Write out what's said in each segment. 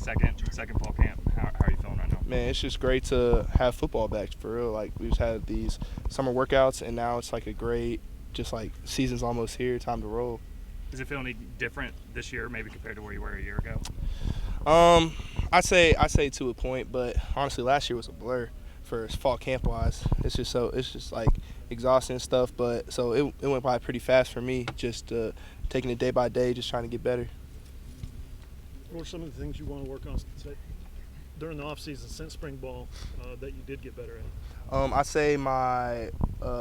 second fall camp. How are you feeling right now? Man, it's just great to have football back, for real. Like, we've had these summer workouts, and now it's like a great, just like season's almost here, time to roll. Does it feel any different this year, maybe compared to where you were a year ago? I'd say to a point, but honestly, last year was a blur for fall camp wise. It's just like exhausting and stuff. But so it went by pretty fast for me, just taking it day by day, just trying to get better. What are some of the things you want to work on during the offseason since spring ball that you did get better at? I'd say my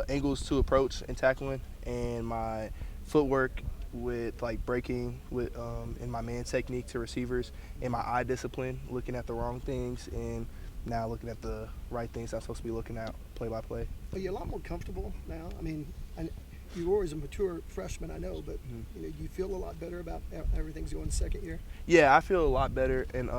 angles to approach and tackling, and my footwork with like breaking with in my man technique to receivers, and my eye discipline, looking at the wrong things and now looking at the right things I'm supposed to be looking at play by play. Are you a lot more comfortable now? I mean, you were always a mature freshman, I know, but you know, do you feel a lot better about everything's going second year? Yeah, I feel a lot better, and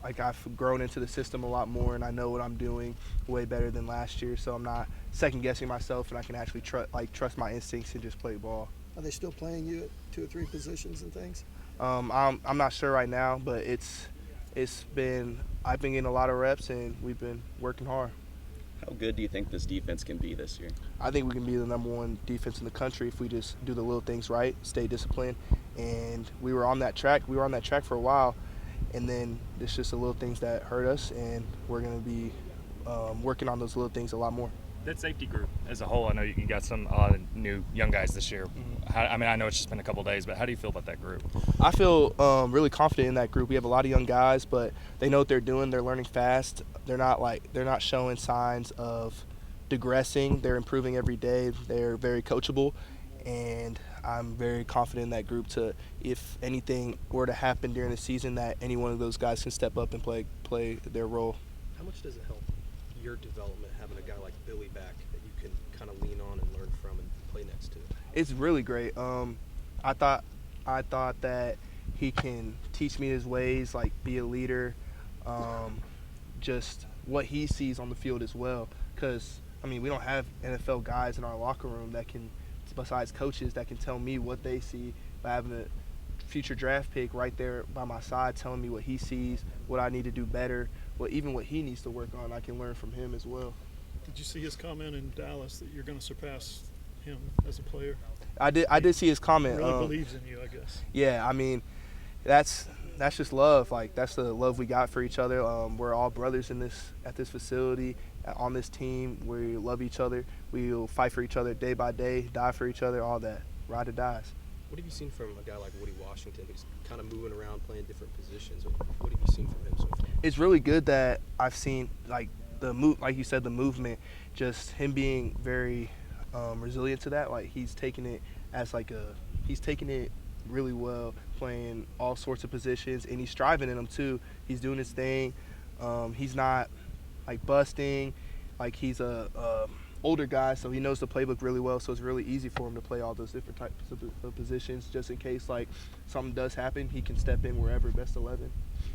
like I've grown into the system a lot more, and I know what I'm doing way better than last year. So I'm not second guessing myself, and I can actually trust my instincts and just play ball. Are they still playing you at 2 or 3 positions and things? I'm not sure right now, but I've been getting a lot of reps, and we've been working hard. How good do you think this defense can be this year? I think we can be the #1 defense in the country if we just do the little things right, stay disciplined, and we were on that track. We were on that track for a while, and then it's just the little things that hurt us, and we're going to be working on those little things a lot more. That safety group as a whole, I know you got a lot of new young guys this year. I know it's just been a couple of days, but how do you feel about that group? I feel really confident in that group. We have a lot of young guys, but they know what they're doing. They're learning fast. They're not showing signs of digressing. They're improving every day. They're very coachable, and I'm very confident in that group to, if anything were to happen during the season, that any one of those guys can step up and play their role. How much does it help your development having a guy like Billy back that you can kind of lean on and learn from and play next to? It's really great. I thought that he can teach me his ways, like be a leader, just what he sees on the field as well. Because we don't have NFL guys in our locker room that can, besides coaches, that can tell me what they see. By having a future draft pick right there by my side, telling me what he sees, what I need to do better, even what he needs to work on, I can learn from him as well. Did you see his comment in Dallas that you're going to surpass him as a player? I did see his comment. He really believes in you, I guess. Yeah, that's just love. Like, that's the love we got for each other. We're all brothers at this facility, on this team. We love each other. We'll fight for each other day by day, die for each other, all that. Ride or dies. What have you seen from a guy like Woody Washington, who's kind of moving around, playing different positions? What have you seen from him so far? It's really good that I've seen, like you said, the movement, just him being very resilient to that. Like, he's taking it really well, playing all sorts of positions, and he's striving in them too. He's doing his thing. He's not like busting. Like, he's a older guy, so he knows the playbook really well, so it's really easy for him to play all those different types of positions, just in case like something does happen, he can step in wherever, best 11.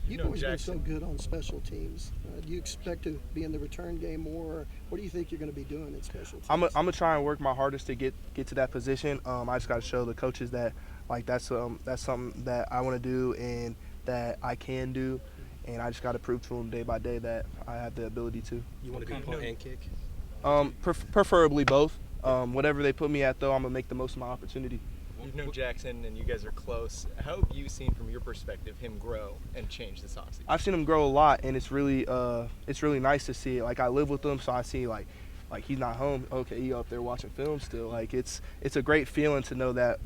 You've always been so good on special teams. Do you expect to be in the return game more? Or what do you think you're going to be doing in special teams? I'm gonna try and work my hardest to get to that position. I just got to show the coaches that like that's something that I want to do and that I can do, and I just got to prove to them day by day that I have the ability to. You want to do punt and kick? Preferably both. Whatever they put me at, though, I'm gonna make the most of my opportunity. You've known Jackson and you guys are close. How have you seen, from your perspective, him grow and change this offseason? I've seen him grow a lot, and it's really nice to see it. Like, I live with him, so I see like he's not home. Okay, he up there watching film still. Like, it's a great feeling to know that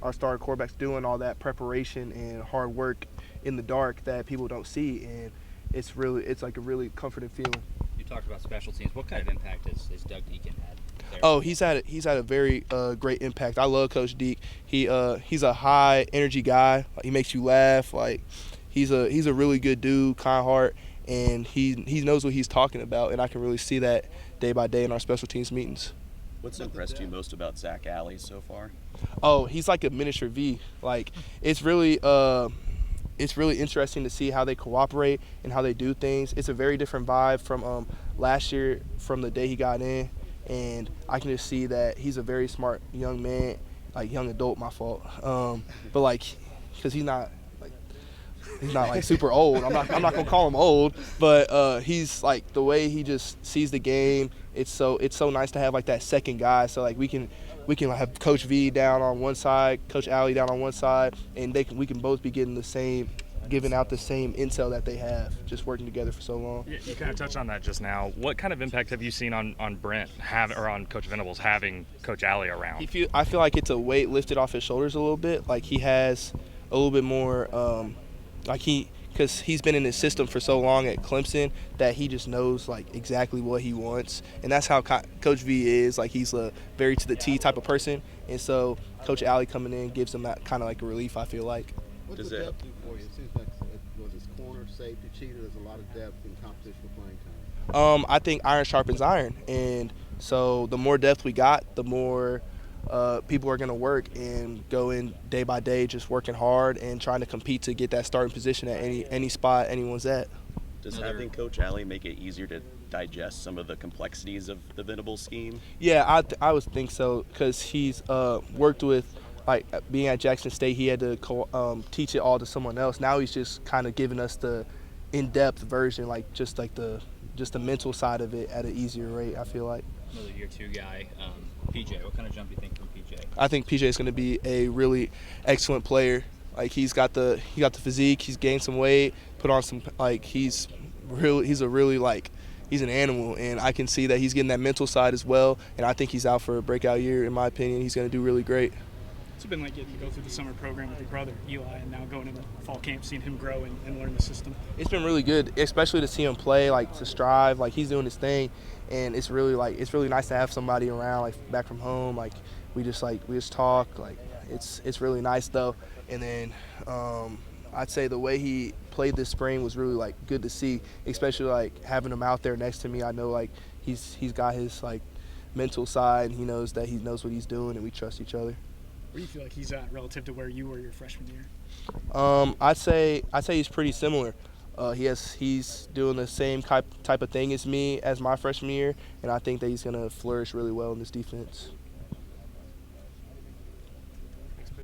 our star quarterback's doing all that preparation and hard work in the dark that people don't see, and it's like a really comforting feeling. You talked about special teams. What kind of impact has Doug Deacon had there? Oh, he's had a very great impact. I love Coach Deke. He's a high energy guy. He makes you laugh. Like, he's a really good dude, kind heart, and he knows what he's talking about. And I can really see that day by day in our special teams meetings. What's impressed you most about Zach Alley so far? Oh, he's like a miniature V. Like, it's really interesting to see how they cooperate and how they do things. It's a very different vibe from last year, from the day he got in, and I can just see that he's a very smart young man, like young adult, my fault. But like, because he's not like, he's not like super old. I'm not gonna call him old, but he's like the way he just sees the game. It's so nice to have like that second guy. So like we can have Coach V down on one side, Coach Alley down on one side, and we can both be giving out the same intel that they have, just working together for so long. You kind of touched on that just now. What kind of impact have you seen on Brent or on Coach Venables having Coach Alley around? I feel like it's a weight lifted off his shoulders a little bit. Like he has a little bit more, because he's been in his system for so long at Clemson that he just knows like exactly what he wants, and that's how Coach V is. Like he's a very to the T type of person, and so Coach Alley coming in gives him that kind of like a relief. I feel like. What's the depth do for you? It seems like was his corner, safety, cheater. There's a lot of depth in competition for playing time. I think iron sharpens iron, and so the more depth we got, the more people are going to work and go in day by day, just working hard and trying to compete to get that starting position at any spot anyone's at. Does having Coach Alley make it easier to digest some of the complexities of the Venables scheme? Yeah, I would think so, because he's worked with, like being at Jackson State, he had to teach it all to someone else. Now he's just kind of giving us the in-depth version, like just the mental side of it at an easier rate, I feel like. Another year 2 guy, PJ. What kind of jump do you think from PJ? I think PJ is going to be a really excellent player. Like he's got the physique, he's gained some weight, put on some, like he's an animal, and I can see that he's getting that mental side as well, and I think he's out for a breakout year. In my opinion, he's going to do really great. It's been like getting to go through the summer program with your brother, Eli, and now going to the fall camp, seeing him grow and learn the system. It's been really good, especially to see him play, like to strive, like he's doing his thing, and it's really nice to have somebody around, like back from home, like we just talk, like it's really nice though. And then I'd say the way he played this spring was really like good to see, especially like having him out there next to me. I know like he's got his like mental side, and he knows what he's doing, and we trust each other. Where do you feel like he's at relative to where you were your freshman year? I'd say he's pretty similar. He's doing the same type of thing as me as my freshman year, and I think that he's going to flourish really well in this defense.